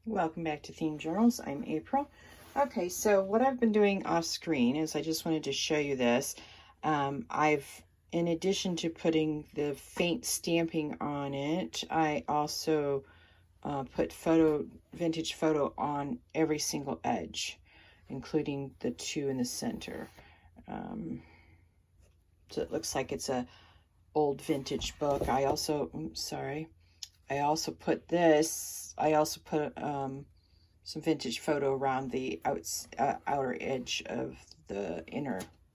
Welcome back to Theme Journals. I'm April. Okay, so what I've been doing off screen is I just wanted to show you this. In addition to putting the faint stamping on it, I also put vintage photo on every single edge, including the two in the center. So it looks like it's a old vintage book. I also put some vintage photo around the outer edge of the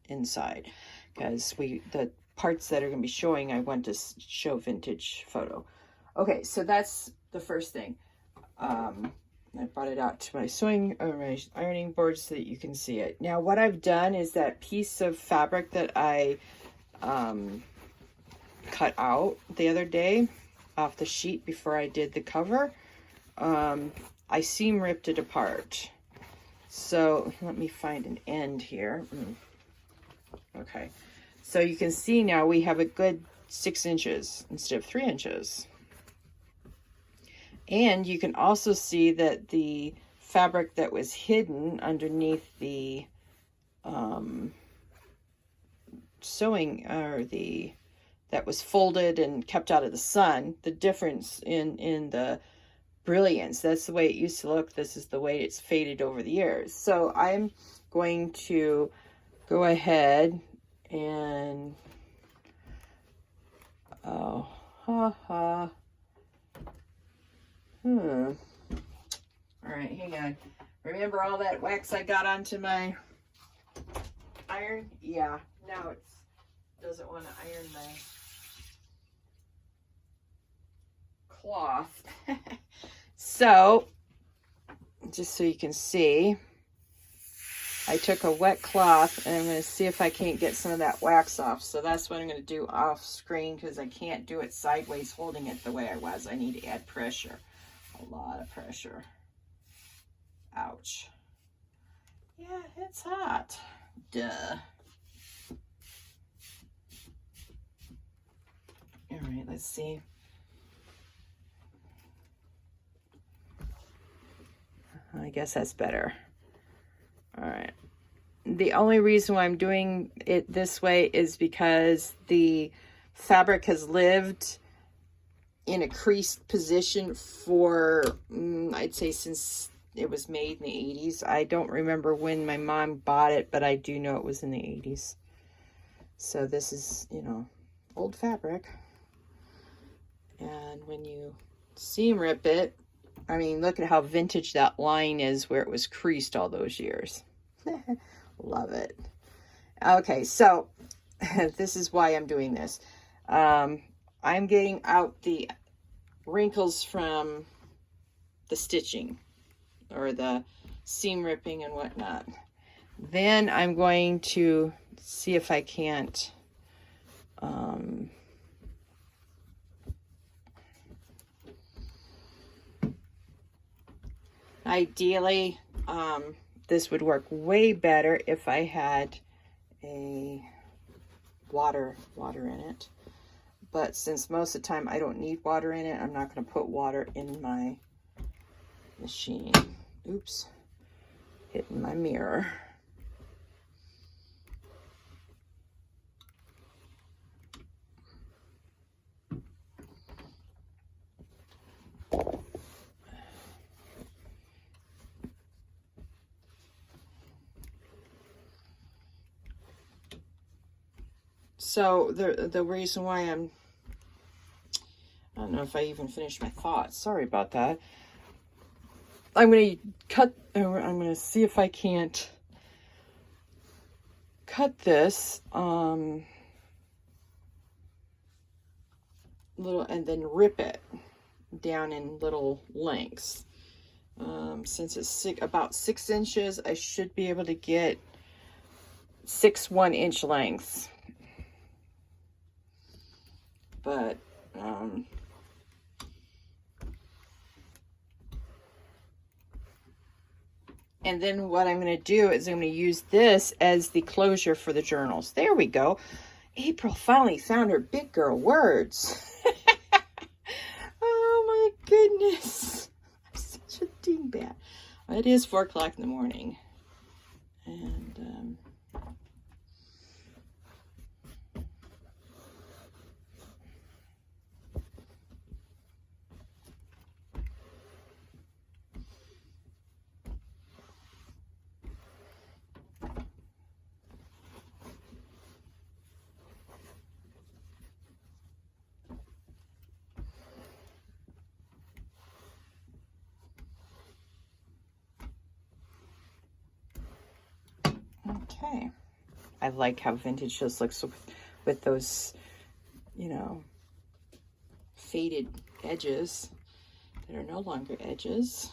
inside, because the parts that are going to be showing, I want to show vintage photo. Okay, so that's the first thing. I brought it out to my my ironing board so that you can see it. Now what I've done is that piece of fabric that I cut out the other day off the sheet before I did the cover, I seam ripped it apart. So let me find an end here. Okay, so you can see now we have a good 6 inches instead of 3 inches. And you can also see that the fabric that was hidden underneath the sewing, or that was folded and kept out of the sun, the difference in the brilliance. That's the way it used to look. This is the way it's faded over the years. So I'm going to go ahead and all right, hang on. Remember all that wax I got onto my iron? Yeah, now it doesn't want to iron my cloth. So just so you can see, I took a wet cloth and I'm going to see if I can't get some of that wax off. So that's what I'm going to do off screen, because I can't do it sideways holding it the way I was. I need to add pressure, a lot of pressure. Ouch. Yeah, it's hot. Duh. All right, let's see. I guess that's better. All right. The only reason why I'm doing it this way is because the fabric has lived in a creased position for, I'd say, since it was made in the 80s. I don't remember when my mom bought it, but I do know it was in the 80s. So this is, old fabric. And when you seam rip it, I mean, look at how vintage that line is where it was creased all those years. Love it. Okay, so this is why I'm doing this. I'm getting out the wrinkles from the stitching or the seam ripping and whatnot. Then I'm going to see if I can't ideally, this would work way better if I had a water in it. But since most of the time I don't need water in it, I'm not going to put water in my machine. Oops, hitting my mirror. So the reason why I don't know if I even finished my thoughts. Sorry about that. I'm going to see if I can't cut this little and then rip it down in little lengths. Since it's about 6 inches, I should be able to get 6 1-inch lengths. But and then what I'm going to do is I'm going to use this as the closure for the journals. There we go. April finally found her big girl words. Oh my goodness. I'm such a dingus. It is 4 o'clock in the morning. And okay. I like how vintage just looks with those, you know, faded edges that are no longer edges.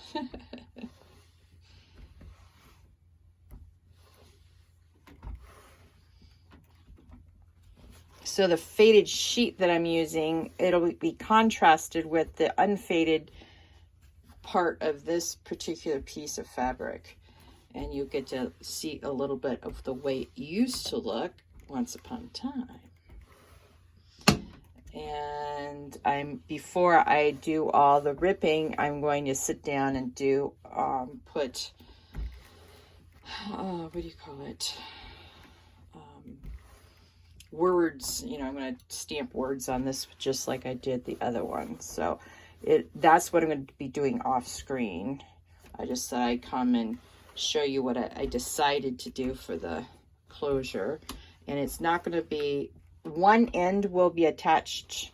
So the faded sheet that I'm using, it'll be contrasted with the unfaded part of this particular piece of fabric. And you get to see a little bit of the way it used to look once upon a time. And before I do all the ripping, I'm going to sit down and do what do you call it? Words. You know, I'm going to stamp words on this just like I did the other one. So that's what I'm going to be doing off screen. I just thought I'd come and show you what I decided to do for the closure. And it's not going to be, one end will be attached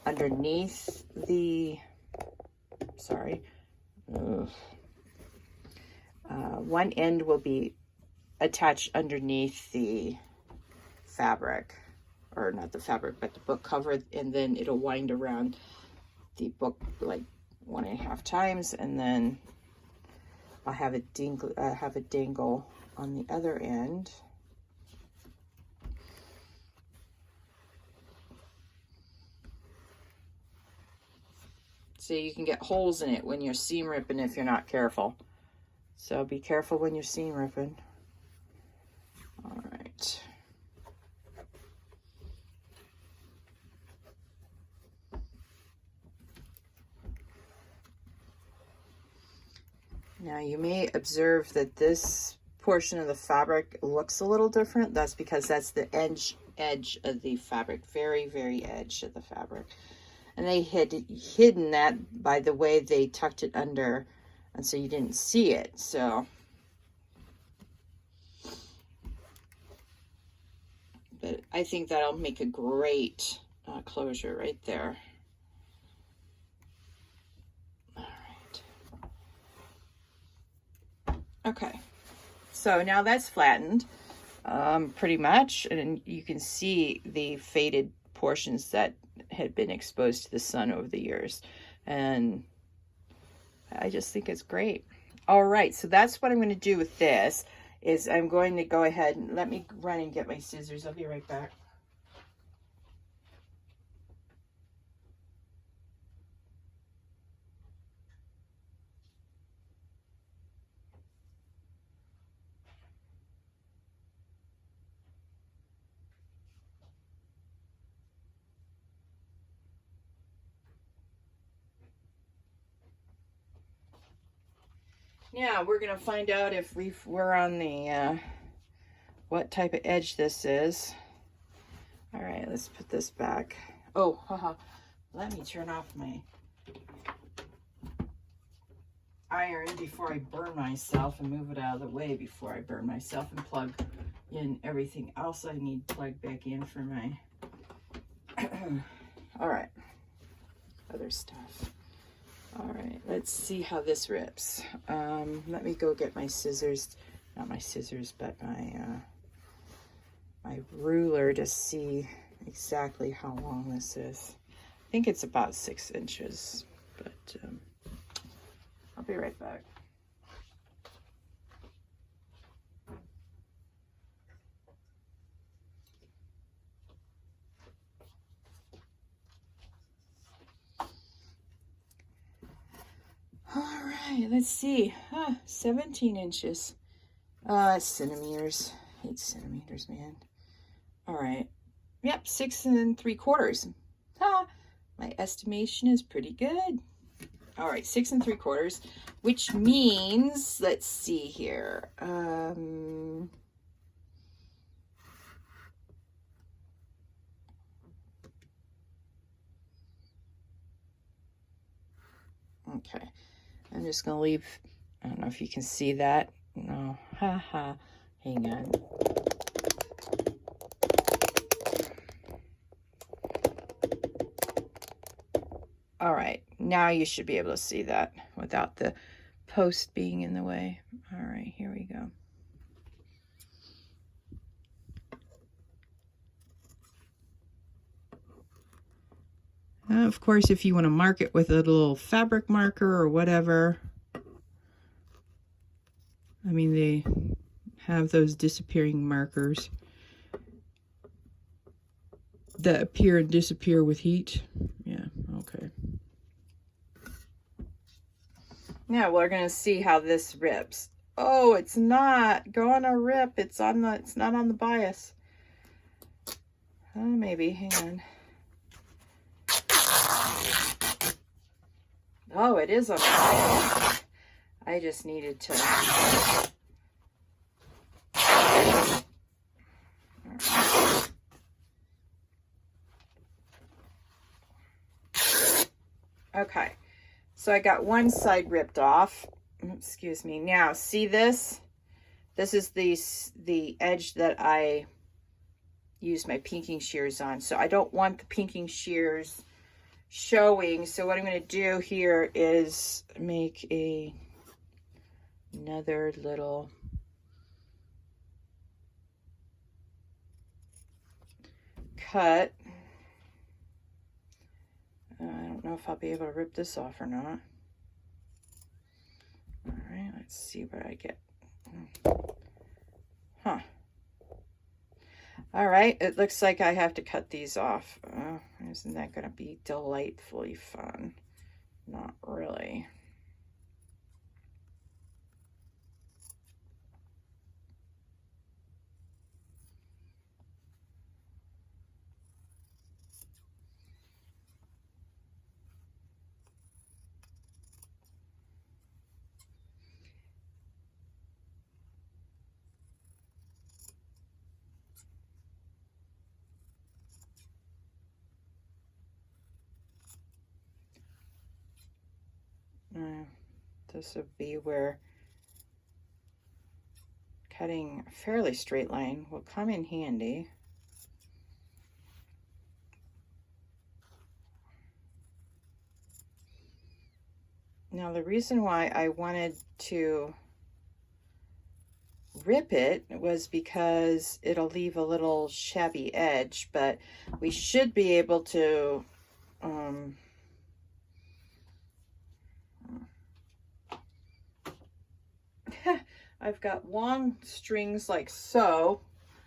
underneath the, one end will be attached underneath the fabric, or not the fabric, but the book cover, and then it'll wind around the book like 1.5 times, and then I'll have a dangle on the other end. So you can get holes in it when you're seam ripping if you're not careful. So be careful when you're seam ripping. All right. Now you may observe that this portion of the fabric looks a little different. That's because that's the edge of the fabric, very, very edge of the fabric. And they had hidden that by the way they tucked it under, and so you didn't see it. So, but I think that'll make a great closure right there. Okay, so now that's flattened pretty much, and you can see the faded portions that had been exposed to the sun over the years, and I just think it's great. All right, so that's what I'm going to do with this, is I'm going to go ahead and let me run and get my scissors. I'll be right back. Now we're going to find out if we're on the, what type of edge this is. All right, let's put this back. Oh, haha. Let me turn off my iron before I burn myself and move it out of the way before I burn myself, and plug in everything else I need plugged back in for my, all right, other stuff. All right, let's see how this rips. Let me go get my scissors, not my scissors, but my ruler to see exactly how long this is. I think it's about 6 inches, but I'll be right back. All right, let's see. 17 inches. Centimeters. 8 centimeters, man. All right. Yep, 6 3/4. My estimation is pretty good. All right, 6 3/4, which means, let's see here. Okay, I'm just going to leave, I don't know if you can see that. No, haha, hang on. All right, now you should be able to see that without the post being in the way. All right, here we go. Of course, if you want to mark it with a little fabric marker or whatever, I mean, they have those disappearing markers that appear and disappear with heat. Yeah, okay. Now we're going to see how this rips. Oh, it's not going to rip. It's not on the bias. Oh, maybe, hang on. Oh, it is on the bias. I just needed to. Okay, so I got one side ripped off. Excuse me. Now, see this? This is the edge that I use my pinking shears on. So I don't want the pinking shears showing. So what I'm going to do here is make another little cut. I don't know if I'll be able to rip this off or not. All right, let's see what I get. Huh. All right, it looks like I have to cut these off. Isn't that going to be delightfully fun? Not really. This would be where cutting a fairly straight line will come in handy. Now, the reason why I wanted to rip it was because it'll leave a little shabby edge, but we should be able to I've got long strings like so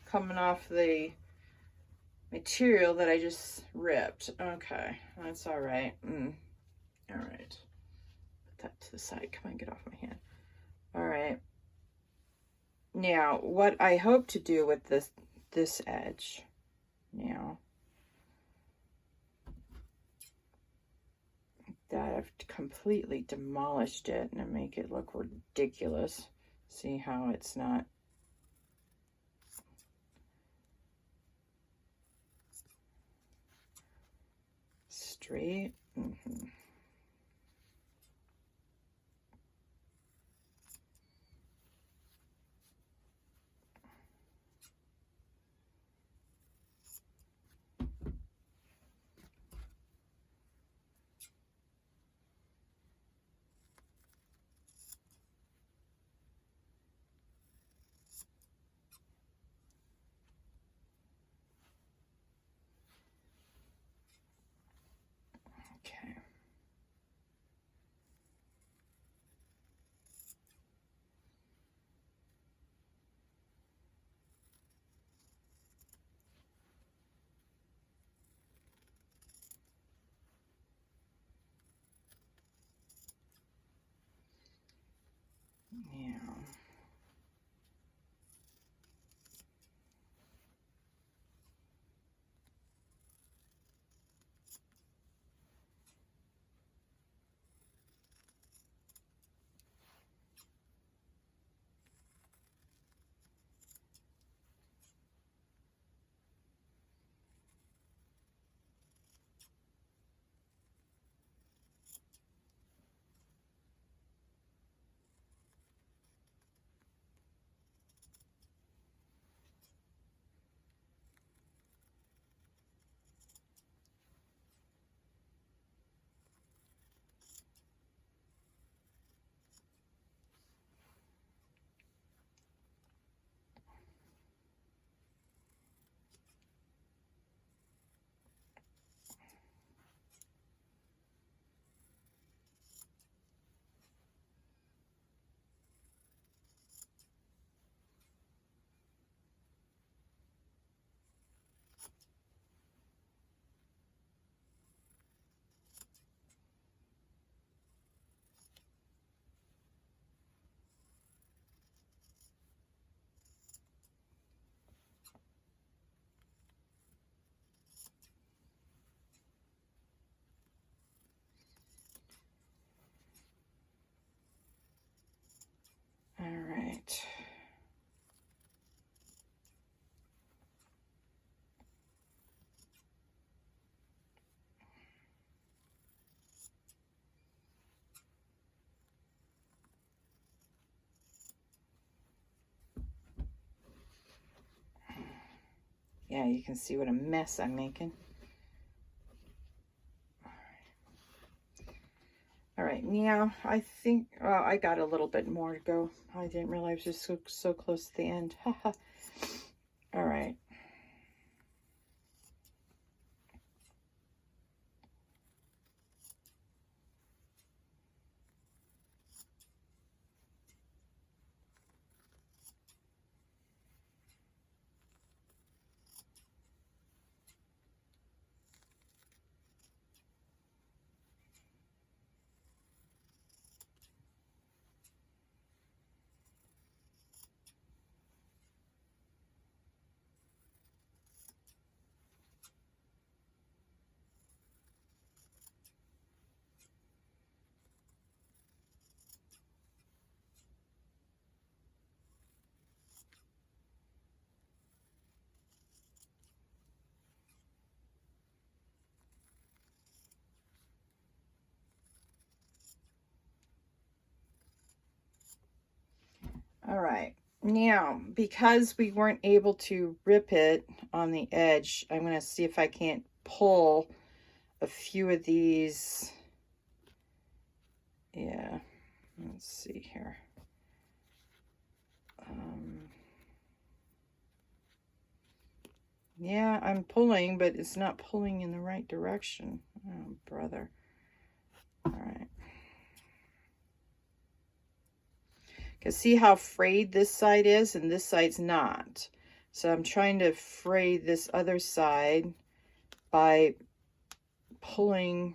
coming off the material that I just ripped. Okay, that's all right. All right, put that to the side. Come on, get off my hand. All right. Now, what I hope to do with this edge now that I've completely demolished it and make it look ridiculous. See how it's not straight. Okay. Yeah. Yeah, you can see what a mess I'm making. All right, now I think, oh, I got a little bit more to go. I didn't realize it was so close to the end. All right. All right, now because we weren't able to rip it on the edge, I'm going to see if I can't pull a few of these. Yeah, let's see here. Yeah, I'm pulling, but it's not pulling in the right direction. Oh, brother. All right. Because see how frayed this side is, and this side's not. So I'm trying to fray this other side by pulling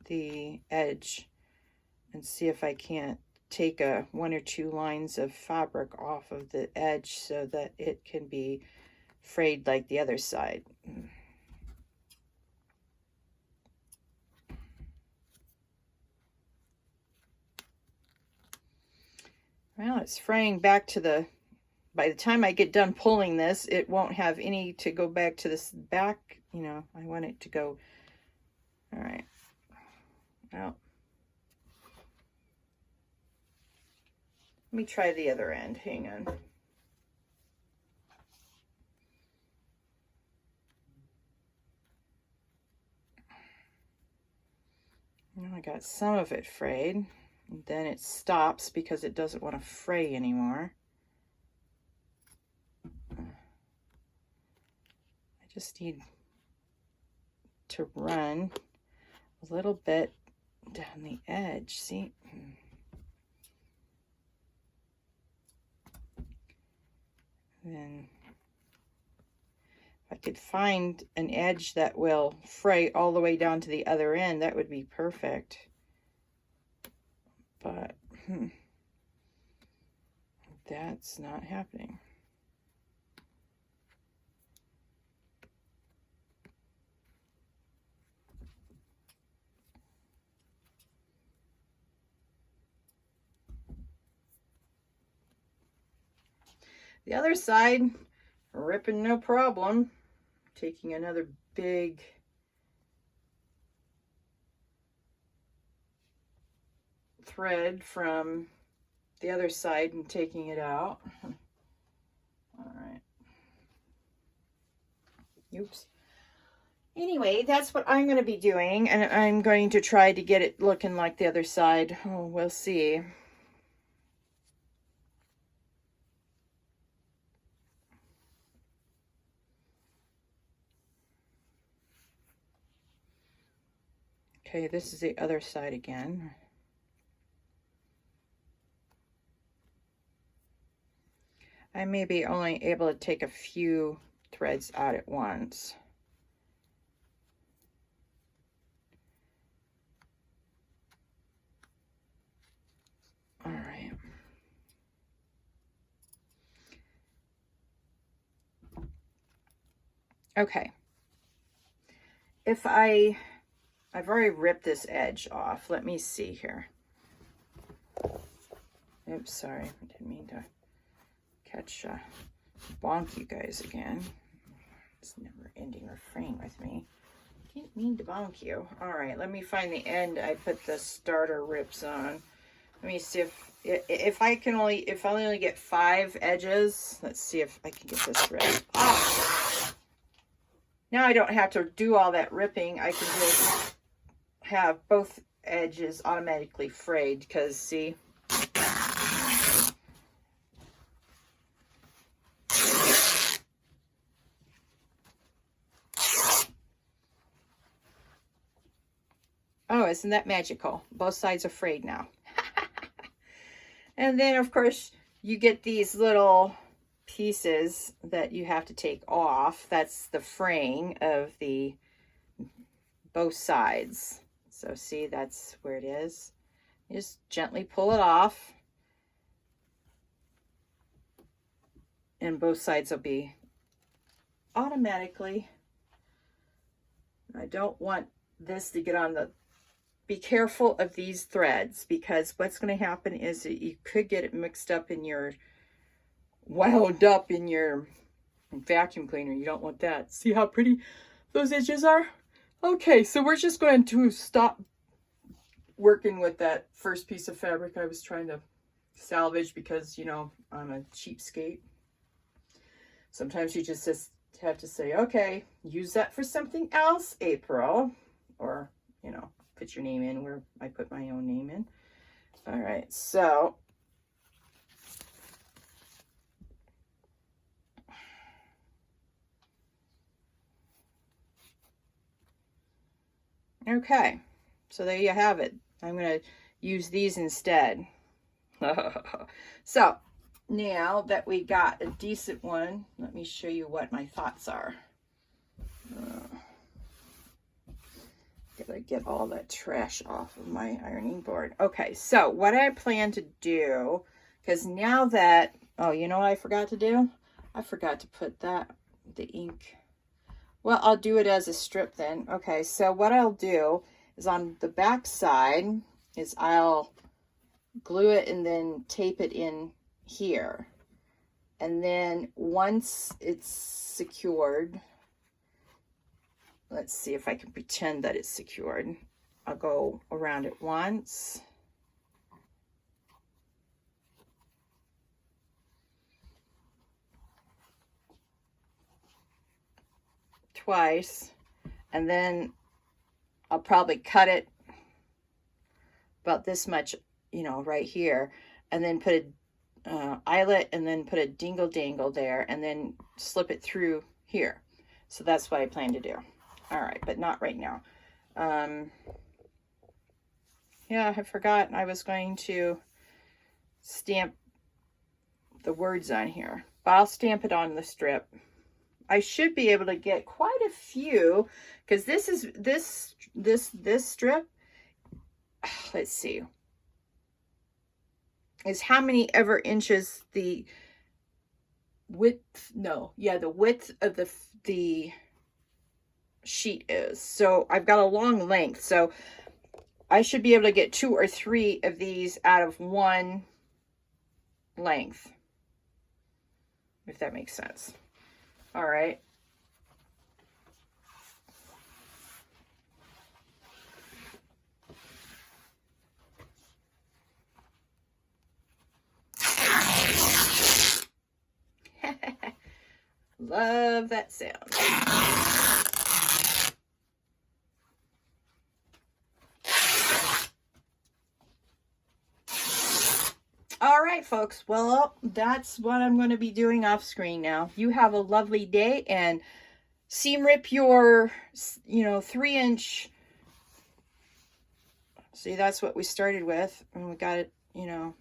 the edge and see if I can't take one or two lines of fabric off of the edge so that it can be frayed like the other side. Well, it's fraying back to the, by the time I get done pulling this, it won't have any to go back to this back, you know, I want it to go. All right. Well, let me try the other end. Hang on. Now I got some of it frayed. And then it stops because it doesn't want to fray anymore. I just need to run a little bit down the edge. See? Then if I could find an edge that will fray all the way down to the other end, that would be perfect. But that's not happening. The other side, ripping no problem. Taking another big thread from the other side and taking it out. All right. Oops. Anyway, that's what I'm going to be doing, and I'm going to try to get it looking like the other side. Oh, we'll see. Okay, this is the other side again. I may be only able to take a few threads out at once. All right. Okay. If I've already ripped this edge off. Let me see here. Oops, sorry. I didn't mean to bonk you guys again. It's never ending refrain with me. Didn't mean to bonk you. All right, let me find the end. I put the starter rips on. Let me see if I only get 5 edges. Let's see if I can get this thread. Oh, Now I don't have to do all that ripping. I can just have both edges automatically frayed because, see, oh, isn't that magical? Both sides are frayed now. And then, of course, you get these little pieces that you have to take off. That's the fraying of the both sides. So see, that's where it is. You just gently pull it off. And both sides will be automatically. I don't want this to get on the, be careful of these threads, because what's going to happen is that you could get it mixed up in your, wound up in your vacuum cleaner. You don't want that. See how pretty those edges are? Okay, so we're just going to stop working with that first piece of fabric I was trying to salvage because, you know, I'm a cheapskate. Sometimes you just have to say, okay, use that for something else, April. Or, you know, put your name in where I put my own name in. All right, so okay, so there you have it. I'm going to use these instead. So now that we got a decent one, let me show you what my thoughts are. Gotta get all that trash off of my ironing board. Okay, so what I plan to do, because now that, oh, you know what I forgot to do? I forgot to put the ink. Well, I'll do it as a strip then. Okay, so what I'll do is on the back side is I'll glue it and then tape it in here. And then once it's secured, let's see if I can pretend that it's secured. I'll go around it once. Twice. And then I'll probably cut it about this much, you know, right here. And then put a eyelet and then put a dingle dangle there and then slip it through here. So that's what I plan to do. All right, but not right now. Yeah, I forgot I was going to stamp the words on here, but I'll stamp it on the strip. I should be able to get quite a few because this is this strip. Let's see, is how many ever inches the width? No, yeah, the width of the sheet is. So I've got a long length, so I should be able to get 2 or 3 of these out of one length, if that makes sense. All right. Love that sound. All right, folks. Well, that's what I'm going to be doing off screen now. You have a lovely day, and seam rip your, 3-inch. See, that's what we started with, and we got it, well,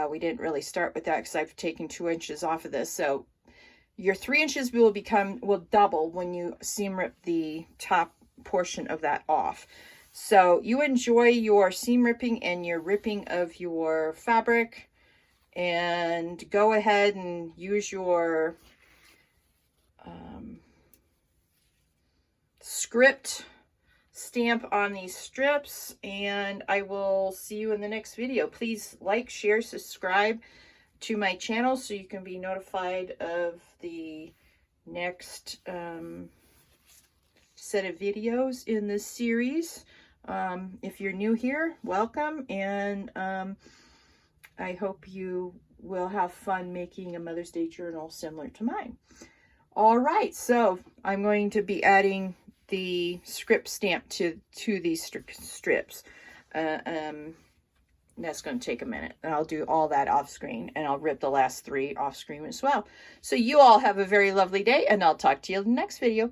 we didn't really start with that because I've taken 2 inches off of this. So your 3 inches will double when you seam rip the top portion of that off. So you enjoy your seam ripping and your ripping of your fabric, and go ahead and use your script stamp on these strips, and I will see you in the next video. Please like, share, subscribe to my channel so you can be notified of the next set of videos in this series. If you're new here, welcome, and I hope you will have fun making a Mother's Day journal similar to mine. All right, so I'm going to be adding the script stamp to these strips. That's going to take a minute, and I'll do all that off screen, and I'll rip the last 3 off screen as well. So you all have a very lovely day, and I'll talk to you in the next video.